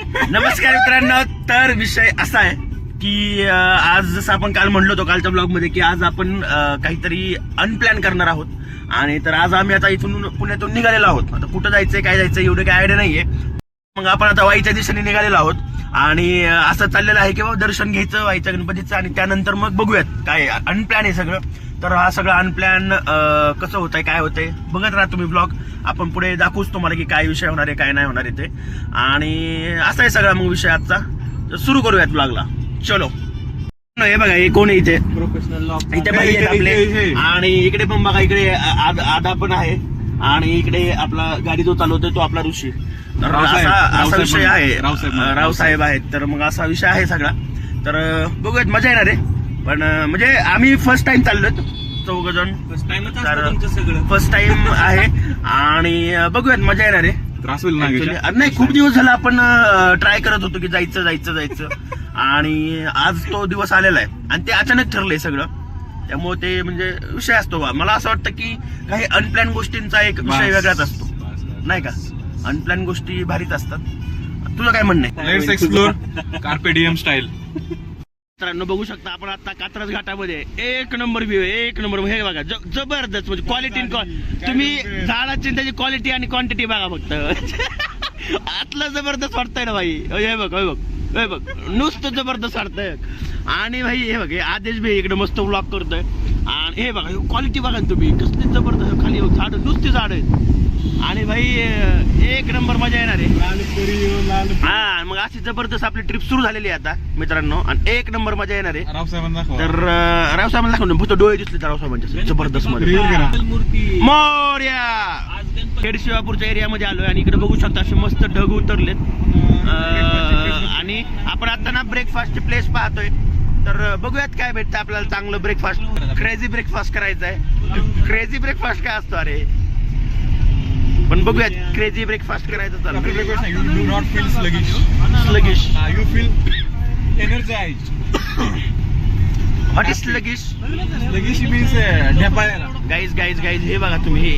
नमस्कार मित्रांनो. तर विषय असा आहे की आज जसं आपण काल म्हणलो होतो कालच्या ब्लॉग मध्ये की आज आपण काहीतरी अनप्लॅन करणार आहोत. आणि तर आज आम्ही आता इथून पुण्यातून निघालेलो आहोत. आता कुठं जायचंय काय जायचंय एवढं काय आयडिया नाहीये. मग आपण आता वाईच्या दिशेने निघालेलो आहोत आणि असं चाललेलं आहे की बाबा दर्शन घ्यायचं वाईच्या गणपतीचं आणि त्यानंतर मग बघूयात काय अनप्लॅन आहे सगळं. तर हा सगळं अनप्लॅन कसं होतंय काय होतंय बघत राहा तुम्ही ब्लॉग. आपण पुढे दाखवूच तुम्हाला की काय विषय होणार आहे काय नाही होणार आहे ते. आणि असा आहे सगळा मग विषय आजचा. तर सुरू करूयात ब्लॉगला. चलो. हे बघा हे कोण आहे इथे प्रोफेशनल इथे भाई आहेत आपले. आणि इकडे पण बघा इकडे आदा पण आहे. आणि इकडे आपला गाडी जो चालवतोय तो आपला ऋषी. तर असा विषय आहे. रावसाहेब आहेत. तर मग असा विषय आहे सगळा. तर बघूयात मजा येणार आहे. पण म्हणजे आम्ही फर्स्ट टाइम चाललोय चौघ जण. फर्स्ट टाइम आहे आणि बघूयात मजा येणार आहे. त्रास होईल ना. नाही खूप दिवस झाला आपण ट्राय करत होतो की जायचं आणि आज तो दिवस आलेला आहे आणि ते अचानक ठरलंय सगळं. त्यामुळे ते म्हणजे विषय असतो बा. मला असं वाटतं की काही अनप्लॅन गोष्टींचा एक विषय वेगळाच असतो नाही का. अनप्लॅन गोष्टी भारीच असतात. तुझं काय म्हणणं आहे? Let's explore carpe DM style. मित्रांनो बघू शकता आपण आता कात्रज घाटामध्ये एक नंबर व्ह्यू आहे. एक नंबर. हे बघा जबरदस्त म्हणजे क्वालिटी. तुम्ही झाडाची त्याची क्वालिटी आणि क्वांटिटी बघा फक्त. आतलं जबरदस्त वाटतंय ना भाई. हे बघ हे बघ हे बघ नुसतं जबरदस्त वाटतंय. आणि भाई हे बघ हे आदेश भाई इकडे मस्त व्लॉग करतोय. आणि हे बघा क्वालिटी बघा तुम्ही कसली जबरदस्त. खाली झाड नुसती झाड आहेत आणि भाई एक नंबर मजा येणार आहे. हा मग अशी जबरदस्त आपली ट्रिप सुरू झालेली आहे आता मित्रांनो. आणि एक नंबर मजा येणार आहे. तर रावसाहेबांना दाखवून फक्त डोळे दिसले तर रावसाहेबांचे जबरदस्त मध्ये. मोरया खेड शिवापूरच्या एरियामध्ये आलोय आणि इकडे बघू शकता असे मस्त ढग उतरलेत. आणि आपण आता ना ब्रेकफास्टचे प्लेस पाहतोय. तर बघूयात काय भेटतं आपल्याला चांगलं ब्रेकफास्ट. क्रेझी ब्रेकफास्ट करायचं आहे. क्रेझी ब्रेकफास्ट काय असतो अरे. पण बघूयात क्रेझी ब्रेकफास्ट करायचं चालू. You do not feel sluggish. Sluggish. You feel energized. What is sluggish? Sluggish means ढेपाळेला. गाईज हे बघा तुम्ही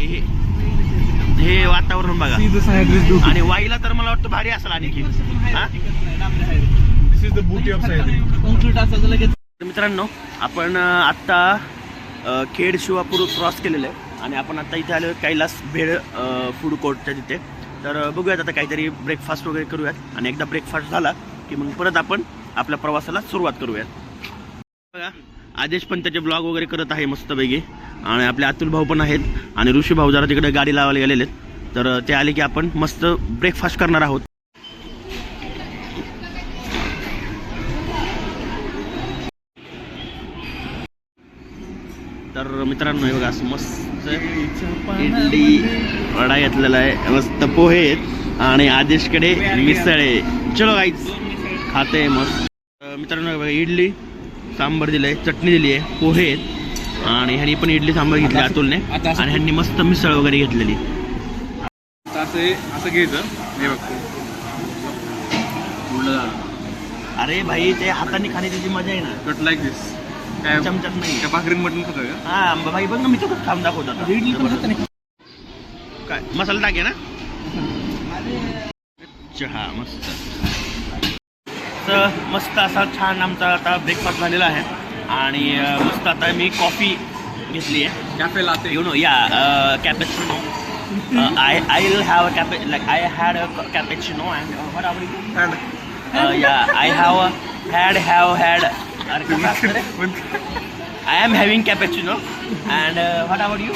हे वातावरण बघा. See the Sahyadris. आणि वाईला तर मला वाटतं भारी असेल आणखी. This is the booty of Sahyadris. मित्रांनो आपण आता खेड शिवापूर क्रॉस केलेलं आहे आणि आपण आता इथे आलो कैलास भेळ फूड कोर्टच्या तिथे. तर बघूयात आता काहीतरी ब्रेकफास्ट वगैरे करूयात आणि एकदा ब्रेकफास्ट झाला की मग परत आपण आपल्या प्रवासाला सुरुवात करूयात. बघा आदेश पण त्याचे ब्लॉग वगैरे करत आहे मस्तपैकी. आणि आपले अतुल भाऊ पण आहेत आणि ऋषी भाऊ जरा तिकडे गाडी लावायला गेलेले आहेत. तर ते आले की आपण मस्त ब्रेकफास्ट करणार आहोत. तर मित्रांनो हे बघा असं मस्त इडली वडा घेतलेला आहे. मस्त पोहे आहेत आणि आदेशकडे मिसळ आहे. चलो गाईज खाते मस्त. मित्रांनो बघा इडली सांबर दिलंय चटणी दिली आहे पोहे आहेत आणि ह्यांनी पण इडली सांबर घेतली अतुलने. आणि ह्यांनी मस्त मिसळ वगैरे घेतलेली. असं घ्यायचं हे बघतो. अरे भाई ते हाताने खाण्याची मजा आहे ना. कट लाईक दिस. चमच्यात नाही. त्या भाकरीन मटण खातो का? हा भाई बघ ना मी तो थांब दाखवतो. काय मसाला टाके ना. चहा मस्त. तर मस्त असा छान आमचा आता ब्रेकफास्ट झालेला आहे. आणि मस्त आता मी कॉफी घेतली आहे. कॅफे लाते यू नो या cappuccino. I will have a I had a cappuccino and what about you? Yeah, I had. I am having cappuccino and what about you?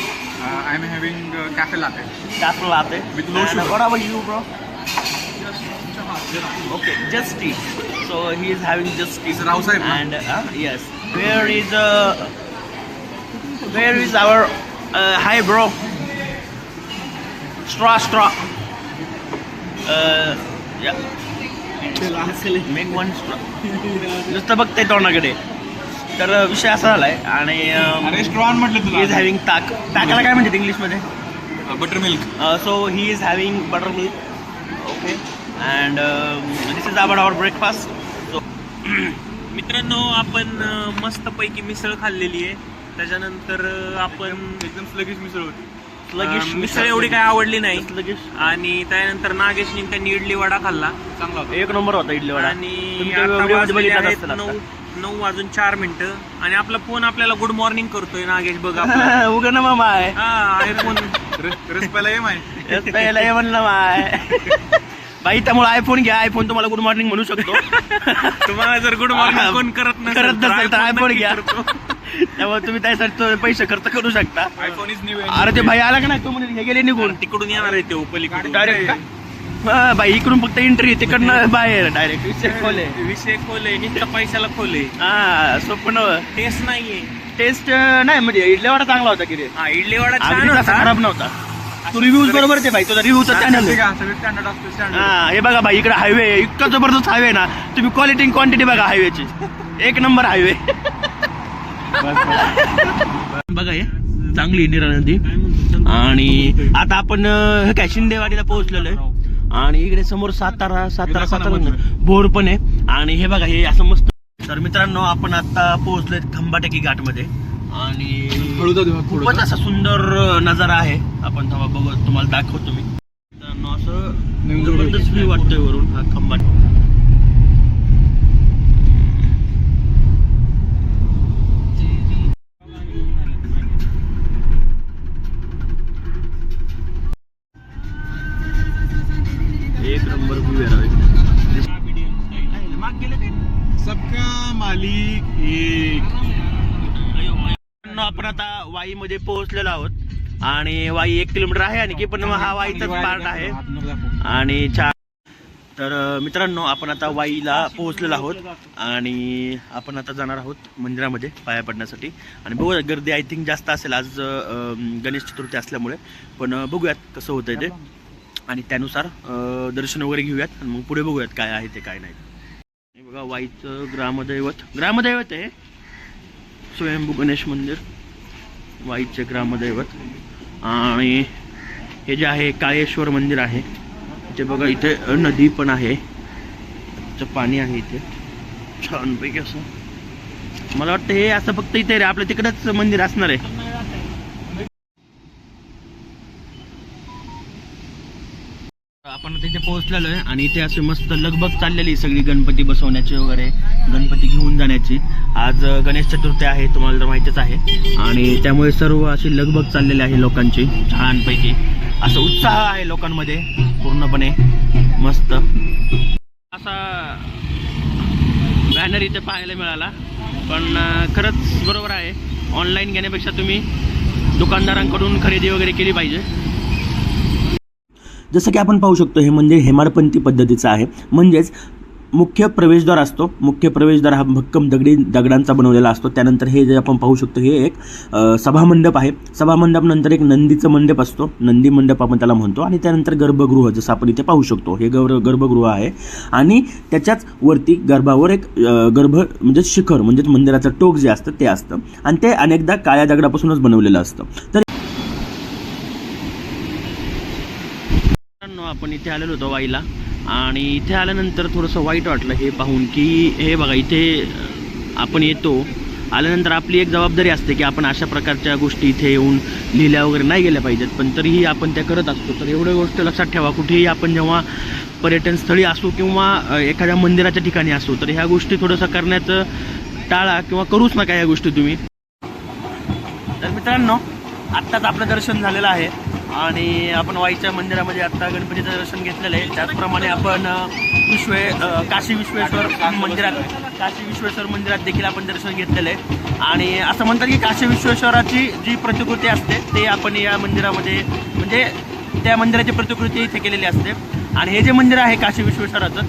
I am having cafe latte. Cafe latte with no sugar. What about you, bro? Okay, just tea. So he is having just tea. It's Rausaheb. And yes, where is our hi bro? Straw. Yeah. Make one straw. नुसतं बघते तोंडाकडे. तर विषय असा झालाय आणि restaurant म्हटलं तुला. ही इज हॅव्हिंग ताकाला काय म्हणतात इंग्लिश मध्ये? Butter milk. So he is having butter milk. Okay and this is about our breakfast. So मित्रांनो आपण मस्तपैकी मिसळ खाल्लेली आहे. त्याच्यानंतर आपण एकदम स्लगिश मिसळ होती. लगेच मिसळ एवढी काय आवडली नाही. लगेच आणि त्यानंतर नागेशनी त्यांनी इडली वडा खाल्ला चांगला होता. एक नंबर होता इडली वडा. आणि तुम्ही आता त्या व्हिडिओमध्ये वाजलेले बघितलाच आहेत असेल आता. 9:04 आणि आपला फोन आपल्याला गुड मॉर्निंग करतोय नागेश बघ आपला. उगा ना मामा आहे. हा आयफोन रसपायला ये माय. पहिला हे म्हणलं माय बाई, त्यामुळे आयफोन घ्या. आयफोन तुम्हाला गुड मॉर्निंग म्हणू शकतो. तुम्हाला जर गुड मॉर्निंग कोण करत नसेल तर आयफोन नक्की घ्या. करतो. त्यामुळे तुम्ही त्यासाठी पैसे खर्च करू शकता. IPhone is new. अरे ते भाई आला का नाही, तो म्हणजे हे गेले निघून तिकडून येणार आहे ते पलीकडे डायरेक्ट. हा बाई, इकडून फक्त एंट्री, तिकडनं बाहेर डायरेक्ट विषय खोले. विषय खोले नुसतं पैशाला खोले. हा सोपं टेस्ट नाहीये. टेस्ट नाही म्हणजे इडली वडा चांगला होता की रे. हा इडली वडा छान अगदीच असा होता. खराब नव्हता. तू रिव्ह्यूज बरोबर ते भाई, तुझा रिव्ह्यूचा चॅनल आहे. स्टँडर्ड असतो स्टँडर्ड. हा हे बघा भाई, इकडे हायवे इतका जबरदस्त हायवे ना. तुम्ही क्वालिटी आणि क्वांटिटी बघा हायवेची. एक नंबर हायवे. बघा हे चांगली नीरा नदी. आणि आता आपण हे काय शिंदेवाडीला पोहोचलेलो आहे. आणि इकडे समोर सातारा भोर पण आहे. आणि हे बघा हे असं मस्त. तर मित्रांनो, आपण आता पोहोचलोय खंबाटेकी घाट मध्ये. आणि खूपच असा सुंदर नजारा आहे. आपण बघू, तुम्हाला दाखवतो मी. मित्रांनो, असं जबरदस्त व्ह्यू वाटतोय वरून हा खंबाट. एक नंबर व्ह्यू आहे. सबका मालिक एक. आपण आता वाई मध्ये पोहोचलेलो आहोत. आणि वाई 1 किलोमीटर आहे आणि की पण हा वाईचाच पार्ट आहे. आणि तर मित्रांनो, आपण आता वाईला पोहोचलेलो आहोत. आणि आपण आता जाणार आहोत मंदिरामध्ये पाया पडण्यासाठी. आणि बघूया, गर्दी आय थिंक जास्त असेल आज गणेश चतुर्थी असल्यामुळे. पण बघूयात कसं होतंय ते. आणि त्यानुसार दर्शन वगैरे घेऊयात आणि मग पुढे बघूयात काय आहे ते काय नाही. हे बघा वाईचं ग्रामदैवत आहे स्वयंभू गणेश मंदिर, वाईचे ग्रामदैवत. आणि हे जे आहे काळेश्वर मंदिर आहे. इथे बघा, इथे नदी पण आहे, पाणी आहे इथे छानपैकी असं. मला वाटतं हे असं फक्त इथे रे आपल्या तिकडंच मंदिर असणार आहे. आपण तिथे पोहोचलेलो आहे. आणि इथे असे मस्त लगबग चाललेली सगळी गणपती बसवण्याची वगैरे, गणपती घेऊन जाण्याची. आज गणेश चतुर्थी आहे, तुम्हाला तर माहितीच आहे. आणि त्यामुळे सर्व अशी लगबग चाललेली आहे लोकांची छानपैकी. असं उत्साह आहे लोकांमध्ये पूर्णपणे मस्त. असा बॅनर इथे पाहायला मिळाला. पण खरंच बरोबर आहे, ऑनलाईन घेण्यापेक्षा तुम्ही दुकानदारांकडून खरेदी वगैरे केली पाहिजे. जसं की आपण पाहू शकतो, हे मंदिर हेमाडपंथी पद्धतीचं आहे. म्हणजेच मुख्य प्रवेशद्वार असतो. मुख्य प्रवेशद्वार हा भक्कम दगडांचा बनवलेला असतो. त्यानंतर हे जे आपण पाहू शकतो, हे एक सभामंडप आहे. सभामंडप नंतर एक नंदीचं मंडप असतो, नंदी मंडप आपण त्याला म्हणतो. आणि त्यानंतर गर्भगृह, जसं आपण इथे पाहू शकतो, हे गर्भगृह आहे. आणि त्याच्याच वरती गर्भावर एक म्हणजे शिखर, म्हणजेच मंदिराचं टोक जे असतं ते असतं. आणि ते अनेकदा काळ्या दगडापासूनच बनवलेलं असतं. तर आपण इथे आलेलो होतो वाईला. आणि इथे आल्यानंतर थोडंसं वाईट वाटलं हे पाहून की हे बघा, इथे आपण येतो आल्यानंतर आपली एक जबाबदारी असते की आपण अशा प्रकारच्या गोष्टी इथे येऊन लिहिल्या वगैरे नाही गेल्या पाहिजेत. पण तरीही आपण त्या करत असतो. तर एवढ्या गोष्ट लक्षात ठेवा, कुठेही आपण जेव्हा पर्यटन स्थळी असू किंवा एखाद्या मंदिराच्या ठिकाणी असू, तर ह्या गोष्टी थोडंसं करण्याचं टाळा किंवा करूच नका या गोष्टी तुम्ही. तर मित्रांनो, आत्ताच आपलं दर्शन झालेलं आहे. आणि आपण वाईच्या मंदिरामध्ये आत्ता गणपतीचं दर्शन घेतलेलं आहे. त्याचप्रमाणे आपण काशी विश्वेश्वर मंदिरात देखील आपण दर्शन घेतलेलं आहे. आणि असं म्हणतात की काशी विश्वेश्वराची जी प्रतिकृती असते ते आपण या मंदिरामध्ये, म्हणजे त्या मंदिराची प्रतिकृती इथे केलेली असते. आणि हे जे मंदिर आहे काशी विश्वेश्वराचं,